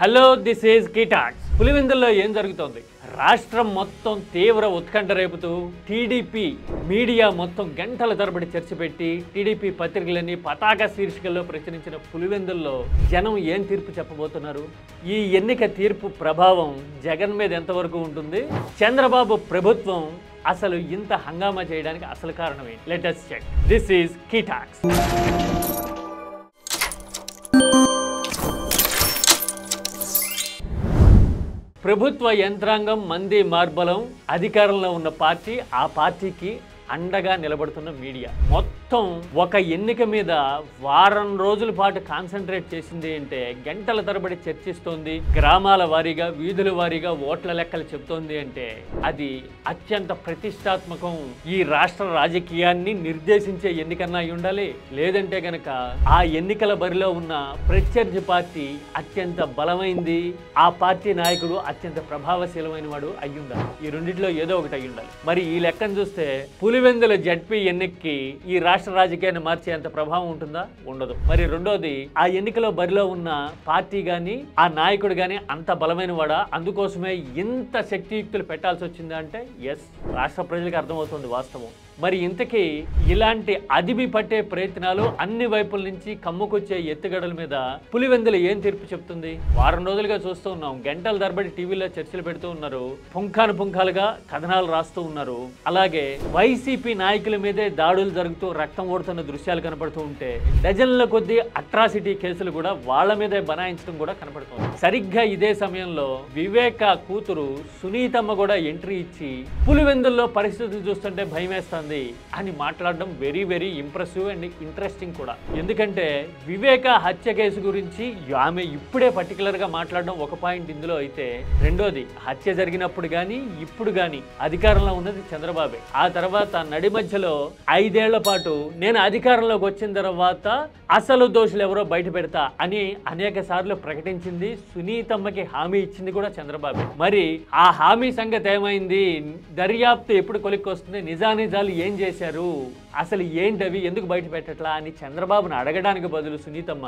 Hello this is కిటాక్స్. పులివెందుల్లో ఏం జరుగుతోంది? రాష్ట్రం మొత్తం తీవ్ర ఉత్కంఠ రేపుతూ టీడీపీ మీడియా మొత్తం గంటల తరబడి చర్చ పెట్టి టీడీపీ పత్రికలన్నీ పతాక శీర్షికల్లో ప్రచురించిన పులివెందుల్లో జనం ఏం తీర్పు చెప్పబోతున్నారు? ఈ ఎన్నిక తీర్పు ప్రభావం జగన్ మీద ఎంతవరకు ఉంటుంది? చంద్రబాబు ప్రభుత్వం అసలు ఇంత హంగామా చేయడానికి అసలు కారణం ఏంటి? Let us check. This is కిటాక్స్. ప్రభుత్వ యంత్రాంగం మంది మార్బలం, అధికారంలో ఉన్న పార్టీ, ఆ పార్టీకి అండగా నిలబడుతున్న మీడియా మొత్తం ఒక ఎన్నిక మీద వారం రోజుల పాటు కాన్సన్ట్రేట్ చేసింది అంటే గంటల తరబడి చర్చిస్తోంది, గ్రామాల వారీగా వీధుల వారీగా ఓట్ల లెక్కలు చెప్తోంది అంటే అది అత్యంత ప్రతిష్టాత్మకం, ఈ రాష్ట్ర రాజకీయాన్ని నిర్దేశించే ఎన్నికన్నా అయి ఉండాలి. లేదంటే గనక ఆ ఎన్నికల బరిలో ఉన్న ప్రత్యర్థి పార్టీ అత్యంత బలమైంది, ఆ పార్టీ నాయకుడు అత్యంత ప్రభావశీలమైన వాడు అయి ఉండాలి. ఈ రెండిట్లో ఏదో ఒకటి అయి ఉండాలి. మరి ఈ లెక్కను చూస్తే పులివెందుల జడ్పీ ఎన్నికకి ఈ రాష్ట్ర రాజకీయాన్ని మార్చేంత ప్రభావం ఉంటుందా? ఉండదు. మరి రెండోది, ఆ ఎన్నికలో బరిలో ఉన్న పార్టీ గాని ఆ నాయకుడు గాని అంత బలమైన వాడా? అందుకోసమే ఇంత శక్తియుక్తులు పెట్టాల్సి వచ్చిందా అంటే ఎస్, రాష్ట్ర ప్రజలకు అర్థమవుతుంది వాస్తవం. మరి ఇంతకీ ఇలాంటి అదిమి పట్టే ప్రయత్నాలు అన్ని వైపుల నుంచి కమ్ముకొచ్చే ఎత్తుగడల మీద పులివెందులు ఏం తీర్పు చెప్తుంది? వారం రోజులుగా చూస్తూ ఉన్నాం, గంటల తరబడి టీవీలో చర్చలు పెడుతూ ఉన్నారు, పుంఖానుగా కథనాలు రాస్తూ ఉన్నారు. అలాగే వైసీపీ నాయకుల మీదే దాడులు జరుగుతూ రక్తం ఓడుతున్న దృశ్యాలు కనపడుతూ ఉంటే డజన్ల కొద్దీ అట్రాసిటీ కేసులు కూడా వాళ్ళ మీదే బనాయించడం కూడా కనపడుతుంది. సరిగ్గా ఇదే సమయంలో వివేక కూతురు సునీతమ్మ కూడా ఎంట్రీ ఇచ్చి పులివెందుల్లో పరిస్థితులు చూస్తుంటే భయం వేస్తుంది అని మాట్లాడడం very very impressive and interesting కూడా. ఎందుకంటే వివేక హత్య కేసు గురించి ఆమె ఇప్పుడే పర్టికులర్ గా మాట్లాడడం ఒక పాయింట్ ఇందులో అయితే, రెండోది హత్య జరిగినప్పుడు గాని ఇప్పుడు గాని అధికారంలో ఉన్నది చంద్రబాబే. ఆ తర్వాత నడి మధ్యలో 5 ఏళ్ల పాటు నేను అధికారంలోకి వచ్చిన తర్వాత అసలు దోషులు ఎవరో బయట పెడతా అని అనేక సార్లు ప్రకటించింది, సునీతమ్మకి హామీ ఇచ్చింది కూడా చంద్రబాబే. మరి ఆ హామీ సంగతి ఏమైంది? దర్యాప్తు ఎప్పుడు కొలిక్కొస్తుంది? నిజానిజాలు ఏం చేశారు, అసలు ఏంటవి, ఎందుకు బయట పెట్టట్లా అని చంద్రబాబును అడగడానికి బదులు సునీతమ్మ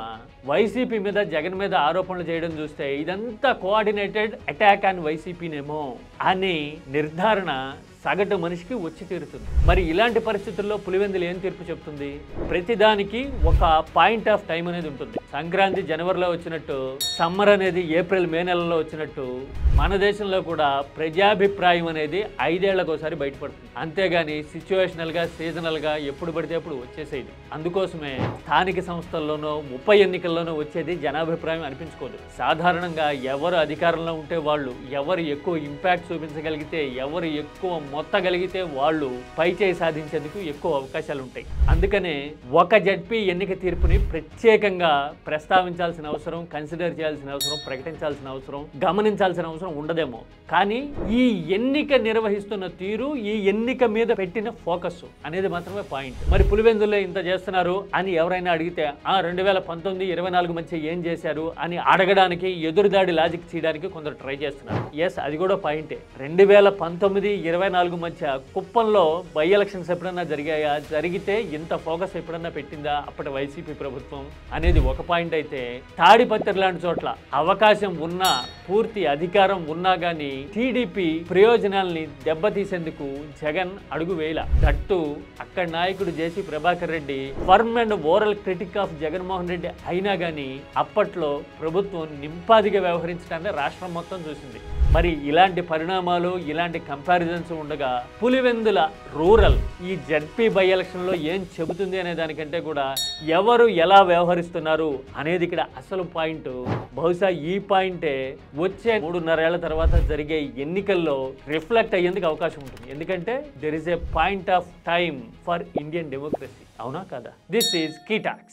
వైసీపీ మీద జగన్ మీద ఆరోపణలు చేయడం చూస్తే ఇదంతా కోఆర్డినేటెడ్ అటాక్ ఆన్ వైసీపీనేమో అని నిర్ధారణ సగటు మనిషికి వచ్చి తీరుతుంది. మరి ఇలాంటి పరిస్థితుల్లో పులివెందులు ఏం తీర్పు చెప్తుంది? ప్రతిదానికి ఒక పాయింట్ ఆఫ్ టైం అనేది ఉంటుంది. సంక్రాంతి జనవరిలో వచ్చినట్టు, సమ్మర్ అనేది ఏప్రిల్ మే నెలలో వచ్చినట్టు మన దేశంలో కూడా ప్రజాభిప్రాయం అనేది 5 ఏళ్లకు ఒకసారి బయటపడుతుంది. అంతేగాని సిచ్యువేషనల్ గా సీజనల్ గా ఎప్పుడు పడితే అప్పుడు వచ్చేసేది. అందుకోసమే స్థానిక సంస్థల్లోనో ఉప ఎన్నికల్లోనో వచ్చేది జనాభిప్రాయం అనిపించుకోదు. సాధారణంగా ఎవరు అధికారంలో ఉంటే వాళ్ళు, ఎవరు ఎక్కువ ఇంపాక్ట్ చూపించగలిగితే, ఎవరు ఎక్కువ మొత్తగలిగితే వాళ్ళు పై చేయి సాధించేందుకు ఎక్కువ అవకాశాలు ఉంటాయి. అందుకనే ఒక జడ్పీ ఎన్నిక తీర్పుని ప్రత్యేకంగా ప్రస్తావించాల్సిన అవసరం, కన్సిడర్ చేయాల్సిన అవసరం, ప్రకటించాల్సిన అవసరం, గమనించాల్సిన అవసరం ఉండదేమో. కానీ ఈ ఎన్నిక నిర్వహిస్తున్న తీరు, ఈ ఎన్నిక మీద పెట్టిన ఫోకస్ అనేది మాత్రమే పాయింట్. మరి పులివెందుల్లో ఇంత చేస్తున్నారు అని ఎవరైనా అడిగితే 2019-24 మధ్య ఏం చేశారు అని అడగడానికి, ఎదురుదాడి లాజిక్ చేయడానికి కొందరు ట్రై చేస్తున్నారు. ఎస్, అది కూడా పాయింటే. 2019-24 మధ్య కుప్పంలో బై ఎలక్షన్స్ ఎప్పుడన్నా జరిగాయా? జరిగితే ఇంత ఫోకస్ ఎప్పుడన్నా పెట్టిందా అప్పటి వైసీపీ ప్రభుత్వం అనేది ఒక పాయింట్ అయితే, తాడిపత్రి లాంటి చోట్ల అవకాశం ఉన్నా, పూర్తి అధికారం ఉన్నా గానీ టీడీపీ ప్రయోజనాల్ని దెబ్బతీసేందుకు జగన్ అడుగు వేయలా. దట్టు అక్కడ నాయకుడు JC Prabhakar Reddy firm and oral critic of Jaganmohan Reddy అయినా గానీ అప్పట్లో ప్రభుత్వం నింపాదిగా వ్యవహరించడాన్ని రాష్ట్రం మొత్తం చూసింది. మరి ఇలాంటి పరిణామాలు, ఇలాంటి కంపారిజన్స్ ఉండగా పులివెందుల రూరల్ ఈ జడ్పీ బై ఎలక్షన్ లో ఏం చెబుతుంది అనే దానికంటే కూడా ఎవరు ఎలా వ్యవహరిస్తున్నారు అనేది ఇక్కడ అసలు పాయింట్. బహుశా ఈ పాయింటే వచ్చే 3.5 ఏళ్ల తర్వాత జరిగే ఎన్నికల్లో రిఫ్లెక్ట్ అయ్యేందుకు అవకాశం ఉంటుంది. ఎందుకంటే there is a point of time for Indian democracy. అవునా కదా? This is కిటాక్స్.